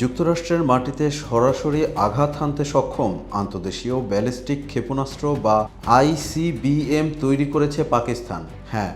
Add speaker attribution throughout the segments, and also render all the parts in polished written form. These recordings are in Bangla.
Speaker 1: যুক্তরাষ্ট্রের মাটিতে সরাসরি আঘাত হানতে সক্ষম আন্তদেশীয় ব্যালিস্টিক ক্ষেপণাস্ত্র বা আইসিবিএম তৈরি করেছে পাকিস্তান। হ্যাঁ,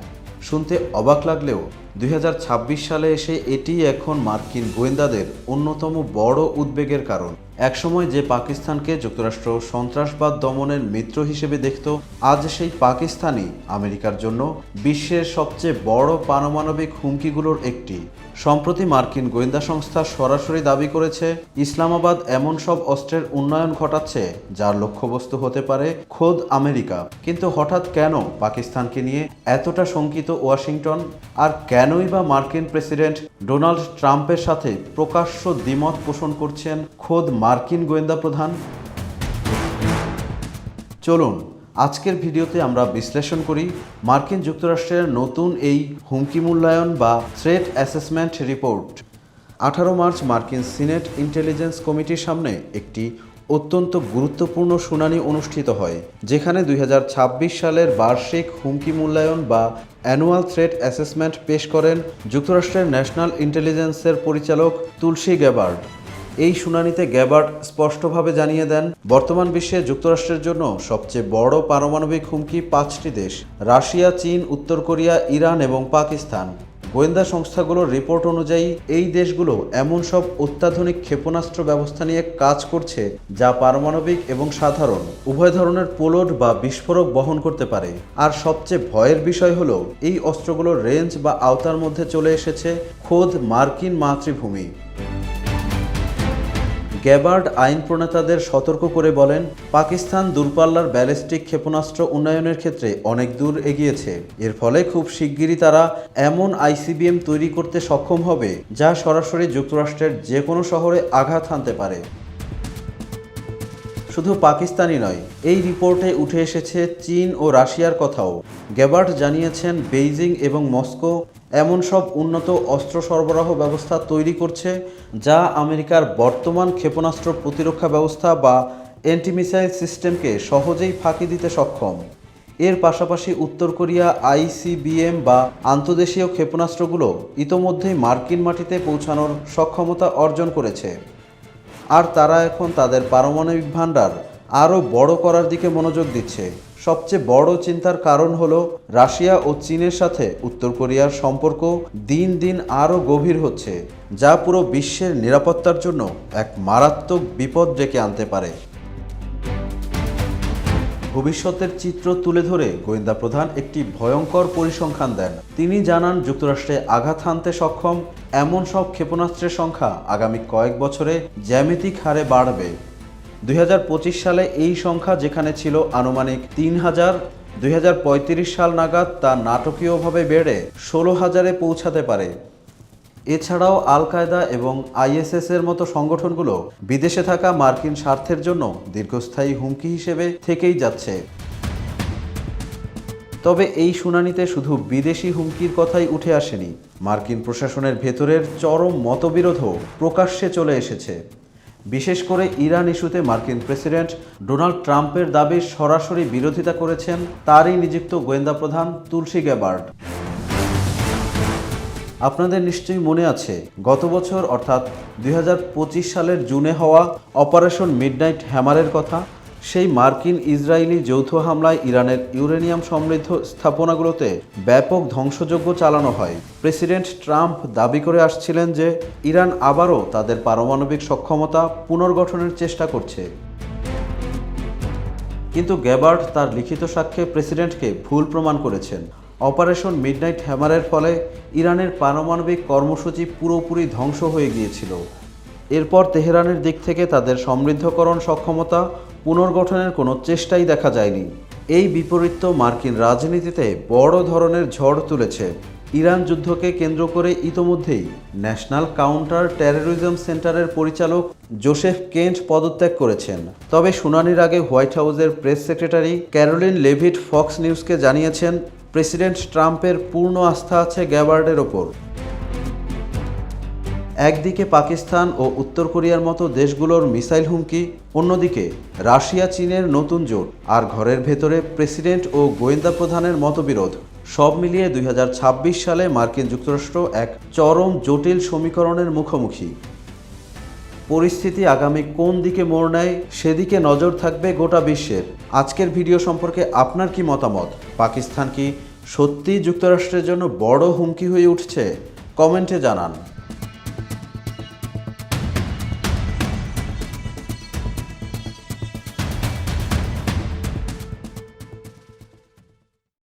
Speaker 1: শুনতে অবাক লাগলেও 2026 সালে এসে এটি এখন মার্কিন গোয়েন্দাদের অন্যতম বড় উদ্বেগের কারণ। একসময় যে পাকিস্তানকে যুক্তরাষ্ট্র সন্ত্রাসবাদ দমনের মিত্র হিসেবে দেখত, আজ সেই পাকিস্তানই আমেরিকার জন্য বিশ্বের সবচেয়ে বড় পারমাণবিক হুমকিগুলোর একটি। সম্প্রতি মার্কিন গোয়েন্দা সংস্থা সরাসরি দাবি করেছে ইসলামাবাদ এমন সব অস্ত্রের উন্নয়ন ঘটাচ্ছে যার লক্ষ্যবস্তু হতে পারে খোদ আমেরিকা। কিন্তু হঠাৎ কেন পাকিস্তানকে নিয়ে এতটা শঙ্কিত ওয়াশিংটন? আর কেনই বা মার্কিন প্রেসিডেন্ট ডোনাল্ড ট্রাম্পের সাথে প্রকাশ্য দ্বিমত পোষণ করছেন খোদ মার্কিন গোয়েন্দা প্রধান? চলুন আজকের ভিডিওতে আমরা বিশ্লেষণ করি মার্কিন যুক্তরাষ্ট্রের নতুন এই হুমকি মূল্যায়ন বা থ্রেট অ্যাসেসমেন্ট রিপোর্ট। 18 মার্চ মার্কিন সিনেট ইন্টেলিজেন্স কমিটির সামনে একটি অত্যন্ত গুরুত্বপূর্ণ শুনানি অনুষ্ঠিত হয়, যেখানে 2026 সালের বার্ষিক হুমকি মূল্যায়ন বা অ্যানুয়াল থ্রেট অ্যাসেসমেন্ট পেশ করেন যুক্তরাষ্ট্রের ন্যাশনাল ইন্টেলিজেন্সের পরিচালক তুলসী গ্যাবার্ড। এই শুনানিতে গ্যাবার্ড স্পষ্টভাবে জানিয়ে দেন, বর্তমান বিশ্বে যুক্তরাষ্ট্রের জন্য সবচেয়ে বড় পারমাণবিক হুমকি 5টি দেশ: রাশিয়া, চীন, উত্তর কোরিয়া, ইরান এবং পাকিস্তান। গোয়েন্দা সংস্থাগুলোর রিপোর্ট অনুযায়ী এই দেশগুলো এমন সব অত্যাধুনিক ক্ষেপণাস্ত্র ব্যবস্থা নিয়ে কাজ করছে যা পারমাণবিক এবং সাধারণ উভয় ধরনের পেলোড বা বিস্ফোরক বহন করতে পারে। আর সবচেয়ে ভয়ের বিষয় হলো এই অস্ত্রগুলোর রেঞ্জ বা আওতার মধ্যে চলে এসেছে খোদ মার্কিন মাতৃভূমি। গ্যাবার্ড আইন প্রণেতাদের সতর্ক করে বলেন, পাকিস্তান দূরপাল্লার ব্যালিস্টিক ক্ষেপণাস্ত্র উন্নয়নের ক্ষেত্রে অনেক দূর এগিয়েছে। এর ফলে খুব শিগগিরই তারা এমন আইসিবিএম তৈরি করতে সক্ষম হবে যা সরাসরি যুক্তরাষ্ট্রের যে কোনো শহরে আঘাত হানতে পারে। শুধু পাকিস্তানই নয়, এই রিপোর্টে উঠে এসেছে চীন ও রাশিয়ার কথাও। গ্যাবার্ড জানিয়েছেন, বেইজিং এবং মস্কো এমন সব উন্নত অস্ত্র সরবরাহ ব্যবস্থা তৈরি করছে যা আমেরিকার বর্তমান ক্ষেপণাস্ত্র প্রতিরক্ষা ব্যবস্থা বা অ্যান্টিমিসাইল সিস্টেমকে সহজেই ফাঁকি দিতে সক্ষম। এর পাশাপাশি উত্তর কোরিয়া আইসিবিএম বা আন্তদেশীয় ক্ষেপণাস্ত্রগুলো ইতোমধ্যেই মার্কিন মাটিতে পৌঁছানোর সক্ষমতা অর্জন করেছে। আর তারা এখন তাদের পারমাণবিক ভান্ডার আরও বড় করার দিকে মনোযোগ দিচ্ছে। সবচেয়ে বড় চিন্তার কারণ হলো রাশিয়া ও চীনের সাথে উত্তর কোরিয়ার সম্পর্ক দিন দিন আরও গভীর হচ্ছে, যা পুরো বিশ্বের নিরাপত্তার জন্য এক মারাত্মক বিপদ ডেকে আনতে পারে। ভবিষ্যতের চিত্র তুলে ধরে গোয়েন্দা প্রধান একটি ভয়ঙ্কর পরিসংখ্যান দেন। তিনি জানান, যুক্তরাষ্ট্রে আঘাত হানতে সক্ষম এমন সব ক্ষেপণাস্ত্রের সংখ্যা আগামী কয়েক বছরে জ্যামিতিক হারে বাড়বে। 2025 সালে এই সংখ্যা যেখানে ছিল আনুমানিক 3000, 2035 সাল নাগাদ তা নাটকীয়ভাবে বেড়ে 16,000-এ পৌঁছাতে পারে। এছাড়াও আল কায়দা এবং আইএসএস এর মতো সংগঠনগুলো বিদেশে থাকা মার্কিন স্বার্থের জন্য দীর্ঘস্থায়ী হুমকি হিসেবে থেকেই যাচ্ছে। তবে এই শুনানিতে শুধু বিদেশি হুমকির কথাই উঠে আসেনি, মার্কিন প্রশাসনের ভেতরের চরম মতবিরোধও প্রকাশ্যে চলে এসেছে। বিশেষ করে ইরান ইস্যুতে মার্কিন প্রেসিডেন্ট ডোনাল্ড ট্রাম্পের দাবির সরাসরি বিরোধিতা করেছেন তারই নিযুক্ত গোয়েন্দা প্রধান তুলসী গ্যাবার্ড। আপনাদের নিশ্চয়ই মনে আছে, গত বছর অর্থাৎ 2025 সালের জুনে হওয়া অপারেশন মিডনাইট হ্যামারের কথা। সেই মার্কিন ইসরায়েলি যৌথ হামলায় ইরানের ইউরেনিয়াম সমৃদ্ধ স্থাপনাগুলোতে ব্যাপক ধ্বংসযজ্ঞ চালানো হয়। প্রেসিডেন্ট ট্রাম্প দাবি করে আসছিলেন যে ইরান আবারও তাদের পারমাণবিক সক্ষমতা পুনর্গঠনের চেষ্টা করছে। কিন্তু গ্যাবার্ড তার লিখিত সাক্ষ্যে প্রেসিডেন্টকে ভুল প্রমাণ করেছেন। অপারেশন মিডনাইট হ্যামারের ফলে ইরানের পারমাণবিক কর্মসূচি পুরোপুরি ধ্বংস হয়ে গিয়েছিল। এরপর তেহরানের দিক থেকে তাদের সমৃদ্ধকরণ সক্ষমতা পুনর্গঠনের কোনো চেষ্টাই দেখা যায়নি। এই বিপরীত মার্কিন রাজনীতিতে বড় ধরনের ঝড় তুলেছে। ইরান যুদ্ধকে কেন্দ্র করে ইতোমধ্যেই ন্যাশনাল কাউন্টার টেরোরিজম সেন্টারের পরিচালক জোসেফ কেন্ট পদত্যাগ করেছেন। তবে শুনানির আগে হোয়াইট হাউসের press secretary Caroline Leavitt Fox নিউজকে জানিয়েছেন, প্রেসিডেন্ট ট্রাম্পের পূর্ণ আস্থা আছে গ্যাবার্ডের ওপর। একদিকে পাকিস্তান ও উত্তর কোরিয়ার মতো দেশগুলোর মিসাইল হুমকি, অন্যদিকে রাশিয়া চীনের নতুন জোট, আর ঘরের ভেতরে প্রেসিডেন্ট ও গোয়েন্দা প্রধানের মতবিরোধ। সব মিলিয়ে 2026 সালে মার্কিন যুক্তরাষ্ট্র এক চরম জটিল সমীকরণের মুখোমুখি। পরিস্থিতি আগামী কোন দিকে মোড় নেয় সেদিকে নজর থাকবে গোটা বিশ্বের। আজকের ভিডিও সম্পর্কে আপনার কি মতামত? পাকিস্তান কি সত্যিই যুক্তরাষ্ট্রের জন্য বড় হুমকি হয়ে উঠছে? কমেন্টে জানান।